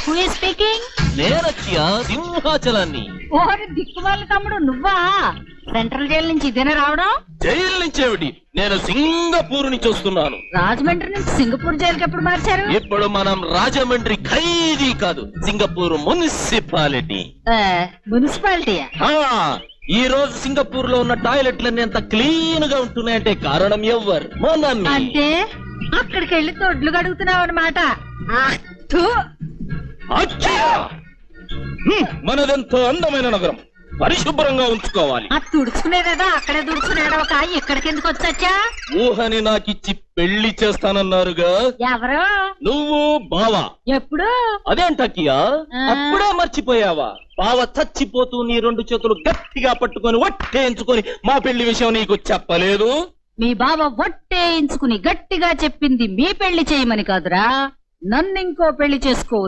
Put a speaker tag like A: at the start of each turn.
A: Who is speaking?
B: నేనొచ్చియా సింహాచలాన్ని.
A: ఓరి దిక్కుమాల తమ్ముడు నువ్వా? సెంట్రల్ జైలు నుంచి ఇదేనా రావడం?
B: జైలు నుంచేమిటి, నేను సింగపూర్ నుంచి వస్తున్నాను.
A: రాజమండ్రి నుంచి సింగపూర్ జైలుకి ఎప్పుడు మార్చారు?
B: ఇప్పుడు మనం రాజమండ్రి ఖైదీ కాదు, సింగపూర్ మున్సిపాలిటీ.
A: మున్సిపాలిటీయా?
B: ఈ రోజు సింగపూర్ లో ఉన్న టాయిలెట్లన్నీ ఎంత క్లీన్ గా ఉంటున్నాయంటే కారణం ఎవ్వరు? మనమే.
A: అంటే అక్కడికి వెళ్ళి తొడ్లు గడుగుతున్నావు అన్నమాట.
B: మనదెంతో అందమైన నగరం, పరిశుభ్రంగా ఉంచుకోవాలి.
A: తుడుచుకునేదా అక్కడే తుడుచుకునేడా? ఒక ఇక్కడికి ఎందుకు వచ్చా?
B: ఊహని నాకిచ్చి పెళ్లి చేస్తానన్నారుగా.
A: ఎవరు?
B: నువ్వు బావా.
A: ఎప్పుడు?
B: అదేంటకియా అప్పుడే మర్చిపోయావా? బావ చచ్చిపోతూ నీ 2 చేతులు గట్టిగా పట్టుకొని వట్టేయించుకొని మా పెళ్లి విషయం నీకు చెప్పలేదు.
A: మీ బావ వట్టేయించుకుని గట్టిగా చెప్పింది మీ పెళ్లి చేయమని కాదురా, నన్ను ఇంకో పెళ్లి చేసుకో